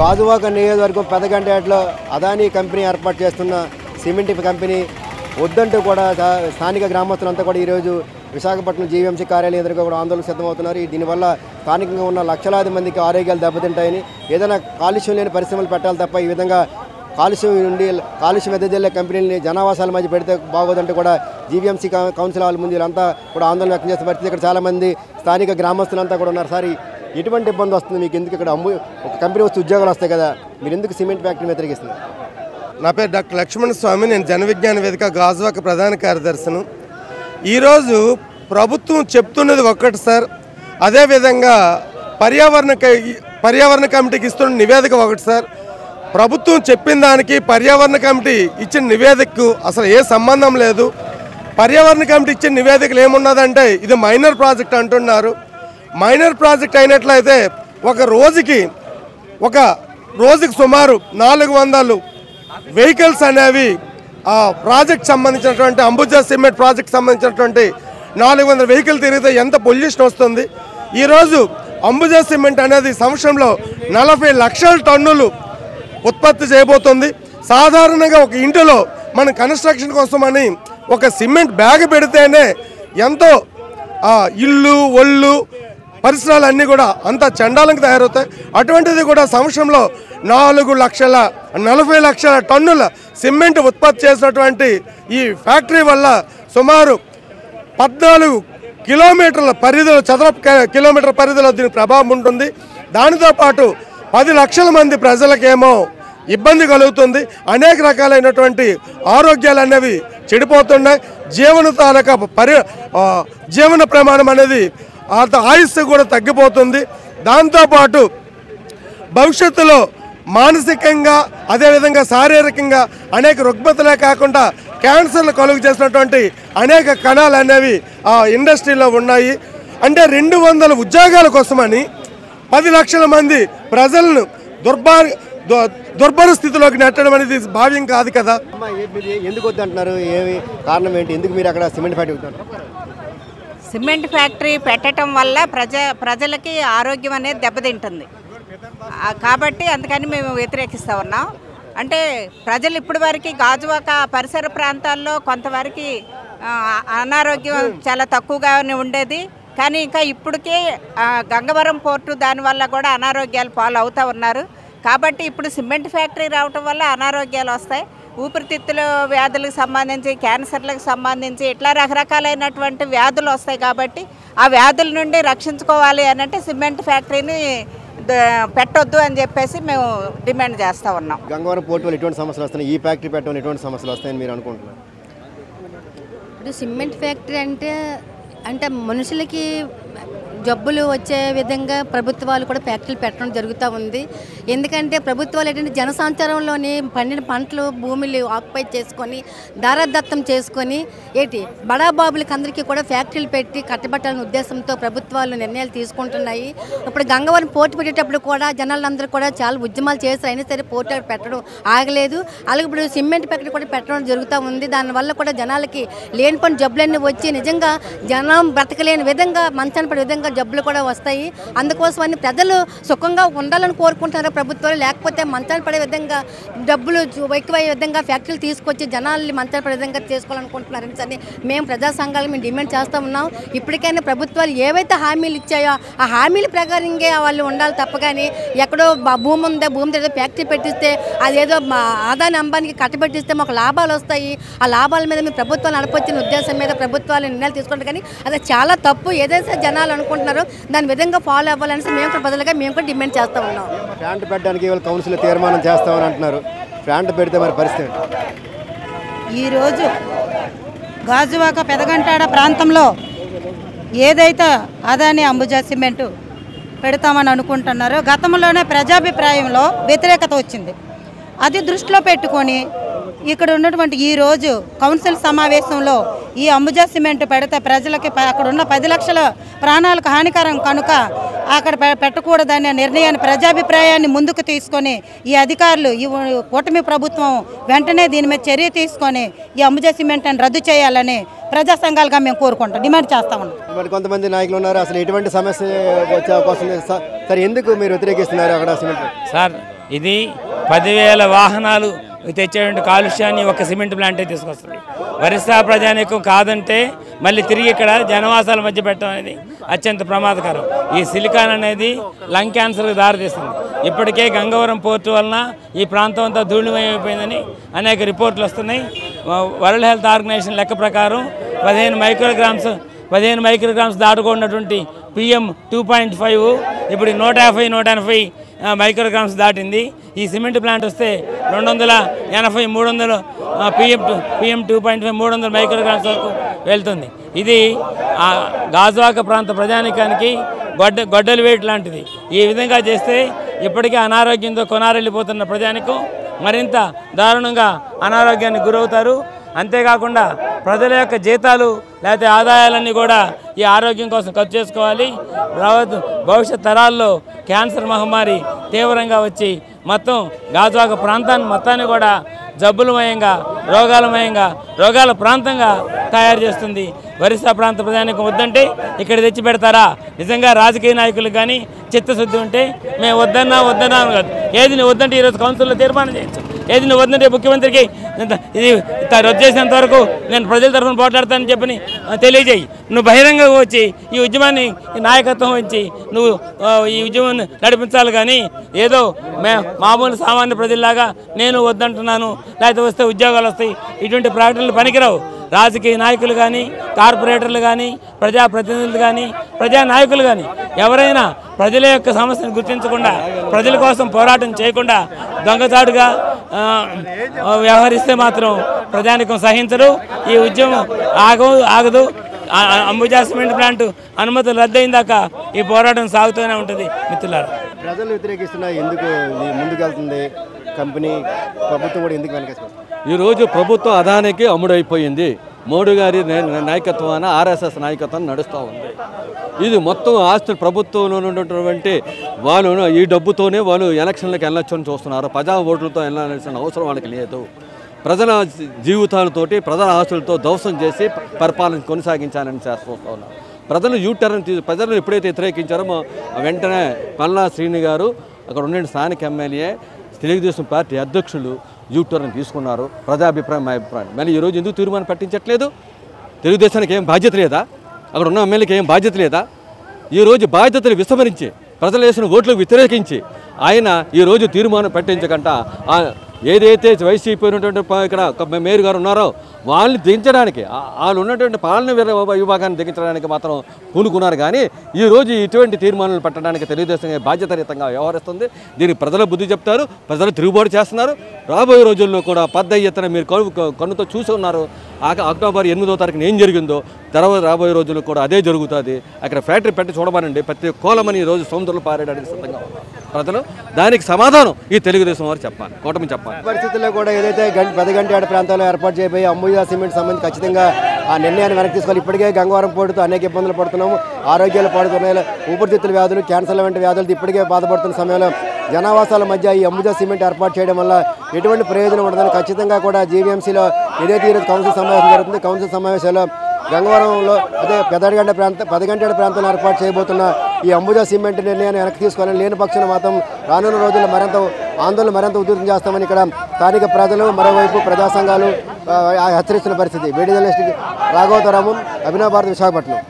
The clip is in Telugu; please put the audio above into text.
గాజువాక నియోజకవర్గం పెదగంటేటలో అదానీ కంపెనీ ఏర్పాటు చేస్తున్న సిమెంట్ కంపెనీ వద్దంటూ కూడా స్థానిక గ్రామస్తులంతా కూడా ఈరోజు విశాఖపట్నం జీవీఎంసీ కార్యాలయం ఎదురుగా కూడా ఆందోళనకు సిద్ధమవుతున్నారు. దీనివల్ల స్థానికంగా ఉన్న లక్షలాది మందికి ఆరోగ్యాలు దెబ్బతింటాయని, ఏదైనా కాలుష్యం లేని పరిశ్రమలు పెట్టాలి తప్ప ఈ విధంగా కాలుష్యం వెదజల్లే కంపెనీలని జనావాసాల మధ్య పెడితే బాగోదంటూ కూడా జీవీఎంసీ కౌన్సిల్ హాల్ ముందు వీళ్ళంతా కూడా ఆందోళన వ్యక్తం చేసే పరిస్థితి. ఇక్కడ చాలామంది స్థానిక గ్రామస్తులంతా కూడా ఉన్నారు. సార్, ఎటువంటి ఇబ్బంది వస్తుంది మీకు? ఎందుకు ఇక్కడ ఒక కంపెనీ వస్తే ఉద్యోగాలు వస్తాయి కదా, మీరు ఎందుకు సిమెంట్ ఫ్యాక్టరీ వ్యతిరేకిస్తున్నారు? నా పేరు డాక్టర్ లక్ష్మణ స్వామి, నేను జన విజ్ఞాన వేదిక గాజువాక ప్రధాన కార్యదర్శిను. ఈరోజు ప్రభుత్వం చెప్తున్నది ఒక్కటి సార్, అదేవిధంగా పర్యావరణ కమిటీకి ఇస్తున్న నివేదిక ఒకటి సార్. ప్రభుత్వం చెప్పిన దానికి పర్యావరణ కమిటీ ఇచ్చిన నివేదికకు అసలు ఏ సంబంధం లేదు. పర్యావరణ కమిటీ ఇచ్చిన నివేదికలు ఏమున్నదంటే ఇది మైనర్ ప్రాజెక్ట్ అంటున్నారు. మైనర్ ప్రాజెక్ట్ అయినట్లయితే ఒక రోజుకి సుమారు 400 వెహికల్స్ అనేవి ఆ ప్రాజెక్ట్ సంబంధించినటువంటి అంబుజా సిమెంట్ ప్రాజెక్ట్ సంబంధించినటువంటి 400 వెహికల్ తిరిగితే ఎంత పొల్యూషన్ వస్తుంది. ఈరోజు అంబుజా సిమెంట్ అనేది సంవత్సరంలో 40 లక్షల టన్నులు ఉత్పత్తి చేయబోతుంది. సాధారణంగా ఒక ఇంటిలో మన కన్స్ట్రక్షన్ కోసమని ఒక సిమెంట్ బ్యాగ్ పెడితేనే ఎంతో ఇల్లు ఒళ్ళు పరిసరాలు అన్నీ కూడా అంత చండాలంగా తయారవుతాయి. అటువంటిది కూడా సంవత్సరంలో 40 లక్షల టన్నుల సిమెంట్ ఉత్పత్తి చేసినటువంటి ఈ ఫ్యాక్టరీ వల్ల సుమారు 14 కిలోమీటర్ల పరిధిలో చదరపు కిలోమీటర్ పరిధిలో దీని ప్రభావం ఉంటుంది. దానితో పాటు 10 లక్షల మంది ప్రజలకేమో ఇబ్బంది కలుగుతుంది. అనేక రకాలైనటువంటి ఆరోగ్యాలు అనేవి చెడిపోతున్నాయి. జీవన ప్రమాణం అనేది ఆయుస్సు కూడా తగ్గిపోతుంది. దాంతోపాటు భవిష్యత్తులో మానసికంగా అదేవిధంగా శారీరకంగా అనేక రుగ్మతలే కాకుండా క్యాన్సర్లు కలుగు చేసినటువంటి అనేక కణాలు అనేవి ఆ ఇండస్ట్రీలో ఉన్నాయి. అంటే 200 ఉద్యోగాల కోసమని 10 లక్షల మంది ప్రజలను దుర్భర స్థితిలోకి నెట్టడం అనేది భావ్యం కాదు కదా. ఎందుకు వద్దంటున్నారు? ఏమి కారణం ఏంటి? ఎందుకు మీరు అక్కడ సిమెంట్ ఫ్యాక్టరీ? సిమెంట్ ఫ్యాక్టరీ పెట్టడం వల్ల ప్రజలకి ఆరోగ్యం అనేది దెబ్బతింటుంది కాబట్టి అందుకని మేము వ్యతిరేకిస్తూ ఉన్నాం. అంటే ప్రజలు ఇప్పటి వరకు గాజువాక పరిసర ప్రాంతాల్లో కొంతవరకు అనారోగ్యం చాలా తక్కువగానే ఉండేది. కానీ ఇంకా ఇప్పటికే గంగవరం పోర్టు దానివల్ల కూడా అనారోగ్యాలు పాలు అవుతూ ఉన్నారు. కాబట్టి ఇప్పుడు సిమెంట్ ఫ్యాక్టరీ రావటం వల్ల అనారోగ్యాలు వస్తాయి. ఊపిరితిత్తుల వ్యాధులకు సంబంధించి, క్యాన్సర్లకు సంబంధించి ఇట్లా రకరకాలైనటువంటి వ్యాధులు వస్తాయి. కాబట్టి ఆ వ్యాధుల నుండి రక్షించుకోవాలి అనంటే సిమెంట్ ఫ్యాక్టరీని పెట్టొద్దు అని చెప్పేసి మేము డిమాండ్ చేస్తూ ఉన్నాం. గంగవరం పోర్టు వల్ల ఎటువంటి సమస్యలు వస్తాయి? ఈ ఫ్యాక్టరీ పెట్టడం ఎటువంటి సమస్యలు వస్తాయని మీరు అనుకుంటున్నారు? ఇప్పుడు సిమెంట్ ఫ్యాక్టరీ అంటే మనుషులకి జబ్బులు వచ్చే విధంగా ప్రభుత్వాలు కూడా ఫ్యాక్టరీలు పెట్టడం జరుగుతూ ఉంది. ఎందుకంటే ప్రభుత్వాలు ఏంటంటే జనసంచారంలోని పండిన పంటలు భూమిని ఆక్యుపై చేసుకొని దారాదత్తం చేసుకొని బడాబాబులకి అందరికీ కూడా ఫ్యాక్టరీలు పెట్టి కట్టబట్టాలనే ఉద్దేశంతో ప్రభుత్వాలు నిర్ణయాలు తీసుకుంటున్నాయి. ఇప్పుడు గంగవరం పోర్టు పెట్టేటప్పుడు కూడా జనాలందరూ కూడా చాలా ఉద్యమాలు చేశారు. అయినా సరే పోర్టు పెట్టడం ఆగలేదు. అలాగే ఇప్పుడు సిమెంట్ ఫ్యాక్టరీ కూడా పెట్టడం జరుగుతూ ఉంది. దానివల్ల కూడా జనాలకి లేనిపోయిన జబ్బులన్నీ వచ్చి నిజంగా జనం బ్రతకలేని విధంగా మంచాన్ని పడే విధంగా జబ్బులు కూడా వస్తాయి. అందుకోసమని ప్రజలు సుఖంగా ఉండాలని కోరుకుంటున్నారు ప్రభుత్వాలు. లేకపోతే మంచాన్ని పడే విధంగా డబ్బులు ఎక్కువయ్యే విధంగా ఫ్యాక్టరీలు తీసుకొచ్చి జనాల్ని మంచాన్ని పడే విధంగా చేసుకోవాలనుకుంటున్నారని సరే మేము ప్రజా సంఘాలు మేము డిమాండ్ చేస్తూ ఉన్నాం. ఇప్పటికైనా ప్రభుత్వాలు ఏవైతే హామీలు ఇచ్చాయో ఆ హామీల ప్రకారంగా వాళ్ళు ఉండాలి తప్ప కానీ ఎక్కడో భూమి ఉందే భూమి దగ్గర ఫ్యాక్టరీ పెట్టిస్తే అదేదో ఆదాని అంబానికి కట్టబెట్టిస్తే మాకు లాభాలు వస్తాయి. ఆ లాభాల మీద మేము ప్రభుత్వాలు నడపొచ్చిన ఉద్దేశం మీద ప్రభుత్వాలు నిర్ణయాలు తీసుకుంటారు. కానీ అది చాలా తప్పు. ఏదైతే జనాలు అనుకుంటున్నారో దాని విధంగా ఫాలో అవ్వాలని మేము బదులుగా మేము కూడా డిమాండ్ చేస్తూ ఉన్నాం. ప్లాంట్ పెట్టడానికి కౌన్సిల్ తీర్మానం చేస్తామని అంటున్నారు. ప్లాంట్ పెడితే మరి పరిస్థితి ఈరోజు గాజువాక పెదగంటాడ ప్రాంతంలో ఏదైతే అదాని అంబుజా సిమెంటు పెడతామని అనుకుంటున్నారో గతంలోనే ప్రజాభిప్రాయంలో వ్యతిరేకత వచ్చింది. అది దృష్టిలో పెట్టుకొని ఇక్కడ ఉన్నటువంటి ఈరోజు కౌన్సిల్ సమావేశంలో ఈ అంబుజా సిమెంట్ పెడితే ప్రజలకి అక్కడ ఉన్న 10 లక్షల ప్రాణాలకు హానికరం కనుక అక్కడ పెట్టకూడదనే నిర్ణయాన్ని ప్రజాభిప్రాయాన్ని ముందుకు తీసుకొని ఈ అధికారులు ఈ కూటమి ప్రభుత్వం వెంటనే దీని మీద చర్య తీసుకొని ఈ అంబుజా సిమెంట్ని రద్దు చేయాలని ప్రజా సంఘాలుగా మేము కోరుకుంటాం, డిమాండ్ చేస్తా ఉన్నాం. మరి కొంతమంది నాయకులు ఉన్నారు, అసలు ఎటువంటి సమస్య వచ్చే అవకాశం లేదు సార్, ఎందుకు మీరు వ్యతిరేకిస్తున్నారు అక్కడ సిమెంట్? సార్ ఇది 10,000 వాహనాలు తెచ్చేటువంటి కాలుష్యాన్ని ఒక సిమెంట్ ప్లాంటే తీసుకొస్తుంది. ఒరిస్సా ప్రజానీకం కాదంటే మళ్ళీ తిరిగి ఇక్కడ జనవాసాల మధ్య పెట్టడం అనేది అత్యంత ప్రమాదకరం. ఈ సిలికాన్ అనేది లంగ్ క్యాన్సర్కి దారితీస్తుంది. ఇప్పటికే గంగవరం పోర్టు వలన ఈ ప్రాంతం అంతా ధూళిమయమైపోయిందని అనేక రిపోర్ట్లు వస్తున్నాయి. వరల్డ్ హెల్త్ ఆర్గనైజేషన్ లెక్క ప్రకారం 15 మైక్రోగ్రామ్స్ దాటుకున్నటువంటి PM 2.5 ఇప్పుడు 150-180 మైక్రోగ్రామ్స్ దాటింది. ఈ సిమెంట్ ప్లాంట్ వస్తే 280-300 PM 2.5 300 మైక్రోగ్రామ్స్ వరకు వెళ్తుంది. ఇది గాజువాక ప్రాంత ప్రజానికానికి గొడ్డలి వేటు లాంటిది. ఈ విధంగా చేస్తే ఇప్పటికే అనారోగ్యంతో కొనారెళ్ళిపోతున్న ప్రజానికం మరింత దారుణంగా అనారోగ్యానికి గురవుతారు. అంతేకాకుండా ప్రజల యొక్క జీతాలు లేకపోతే ఆదాయాలన్నీ కూడా ఈ ఆరోగ్యం కోసం ఖర్చు చేసుకోవాలి. భవిష్యత్ తరాల్లో క్యాన్సర్ మహమ్మారి తీవ్రంగా వచ్చి మొత్తం గాజువాక ప్రాంతాన్ని మొత్తాన్ని కూడా జబ్బులమయంగా రోగాల ప్రాంతంగా తయారు చేస్తుంది. ఒరిస్సా ప్రాంత ప్రజానికం వద్దంటే ఇక్కడ తెచ్చి పెడతారా? నిజంగా రాజకీయ నాయకులకు కానీ చిత్తశుద్ధి ఉంటే మేము వద్దన్నా కాదు. ఏది నువ్వు వద్దంటే ఈరోజు కౌన్సిల్లో తీర్మానం చేయొచ్చు. ఏది నువ్వు వద్దంటే ముఖ్యమంత్రికి ఇది రద్దు చేసేంత వరకు నేను ప్రజల తరఫున పోట్లాడతానని చెప్పని తెలియజేయి. నువ్వు బహిరంగంగా వచ్చి ఈ ఉద్యమాన్ని నాయకత్వం వహించి నువ్వు ఈ ఉద్యమాన్ని నడిపించాలి. కానీ ఏదో మామూలు సామాన్య ప్రజల్లాగా నేను వద్దంటున్నాను లేకపోతే వస్తే ఉద్యోగాలు వస్తాయి ఇటువంటి ప్రకటనలు పనికిరావు. రాజకీయ నాయకులు కానీ కార్పొరేటర్లు కానీ ప్రజాప్రతినిధులు కానీ ప్రజానాయకులు కానీ ఎవరైనా ప్రజల యొక్క సమస్యను గుర్తించకుండా ప్రజల కోసం పోరాటం చేయకుండా దొంగచాటుగా వ్యవహరిస్తే మాత్రం ప్రజానికం సహించరు. ఈ ఉద్యమం ఆగదు. అంబుజా సిమెంట్ ప్లాంట్ అనుమతులు రద్దయిందాక ఈ పోరాటం సాగుతూనే ఉంటుంది. మిత్రులారా, ప్రజలు వ్యతిరేకిస్తున్నా ఎందుకు ముందుకెళ్తుంది కంపెనీ? ప్రభుత్వం కూడా ఎందుకు వెనకేస్తుంది? ఈరోజు ప్రభుత్వం అదానికి అమ్ముడైపోయింది. మోడీ గారి నాయకత్వాన RSS నాయకత్వం నడుస్తూ ఉంది. ఇది మొత్తం ఆస్తులు ప్రభుత్వంలో ఉన్నటువంటి వాళ్ళు ఈ డబ్బుతోనే వాళ్ళు ఎలక్షన్లకు వెళ్ళొచ్చని చూస్తున్నారు. ప్రజా ఓట్లతో వెళ్ళాల్సిన అవసరం వాళ్ళకి లేదు. ప్రజల జీవితాలతోటి ప్రజల ఆస్తులతో ధ్వంసం చేసి పరిపాలన కొనసాగించాలని చూస్తున్నారు. ప్రజలు ఎప్పుడైతే వ్యతిరేకించారో వెంటనే పల్లా శ్రీని గారు అక్కడ ఉండే స్థానిక ఎమ్మెల్యే తెలుగుదేశం పార్టీ అధ్యక్షులు యూటర్న్ తీసుకున్నారు. ప్రజాభిప్రాయం అభిప్రాయం మళ్ళీ ఈరోజు ఎందుకు తీర్మానం పట్టించట్లేదు? తెలుగుదేశానికి ఏం బాధ్యత లేదా? అక్కడ ఉన్న ఎమ్మెల్యేకి ఏం బాధ్యత లేదా? ఈరోజు బాధ్యతలు విస్మరించి ప్రజలు వేసిన ఓట్లకు వ్యతిరేకించి ఆయన ఈరోజు తీర్మానం పట్టించకుండా ఏదైతే వైసీపీ ఉన్నటువంటి ఇక్కడ మేయర్ గారు ఉన్నారో వాళ్ళని దించడానికి వాళ్ళు ఉన్నటువంటి పాలన విభాగాన్ని దించడానికి మాత్రం పూనుకున్నారు. కానీ ఈరోజు ఇటువంటి తీర్మానాలు పెట్టడానికి తెలుగుదేశం బాధ్యతాయుతంగా వ్యవహరిస్తుంది. దీనికి ప్రజల బుద్ధి చెప్తారు. ప్రజలు తిరుగుబాటు చేస్తున్నారు. రాబోయే రోజుల్లో కూడా పెద్ద ఎత్తున మీరు కన్నుతో చూసి ఉన్నారు. అక్టోబర్ 8వ తారీఖున ఏం జరిగిందో తర్వాత రాబోయే రోజుల్లో కూడా అదే జరుగుతుంది. అక్కడ ఫ్యాక్టరీ పెట్టి చూడమనండి. ప్రతి కోలమని ఈరోజు సముద్రంలో పారేయడానికి సిద్ధంగా ఉన్నారు ప్రజలు. దానికి సమాధానం ఈ తెలుగుదేశం వారు చెప్పాలి, కూటమి చెప్పాలి. పరిస్థితుల్లో కూడా ఏదైతే 10 గంటల ప్రాంతాల్లో ఏర్పాటు చేయబోయే అంబుజా సిమెంట్ సంబంధించి ఖచ్చితంగా ఆ నిర్ణయాన్ని వెనక్కి తీసుకోవాలి. ఇప్పటికే గంగవరం పోటుతో అనేక ఇబ్బందులు పడుతున్నాము. ఆరోగ్యాలు పాడుతున్నాయి. ఊపిరితిత్తుల వ్యాధులు, క్యాన్సర్ల వంటి వ్యాధులతో ఇప్పటికే బాధపడుతున్న సమయంలో జనావాసాల మధ్య ఈ అంబుజా సిమెంట్ ఏర్పాటు చేయడం వల్ల ఎటువంటి ప్రయోజనం ఉండదని ఖచ్చితంగా కూడా జీవీఎంసీలో ఏదైతే ఈరోజు కౌన్సిల్ సమావేశం జరుగుతుంది. కౌన్సిల్ సమావేశాల్లో గంగవరంలో అదే 10 గంటల ప్రాంతంలో ఏర్పాటు చేయబోతున్న ఈ అంబుజా సిమెంట్ నిర్ణయాన్ని వెనక్కి తీసుకోవాలని, లేని పక్షాన మాత్రం రానున్న రోజుల్లో మరింత ఉధృతం చేస్తామని ఇక్కడ స్థానిక ప్రజలు మరోవైపు ప్రజా సంఘాలు హెచ్చరిస్తున్న పరిస్థితి. Video journalist Raghavatharamu, Abhinav Bharat, Visakhapatnam.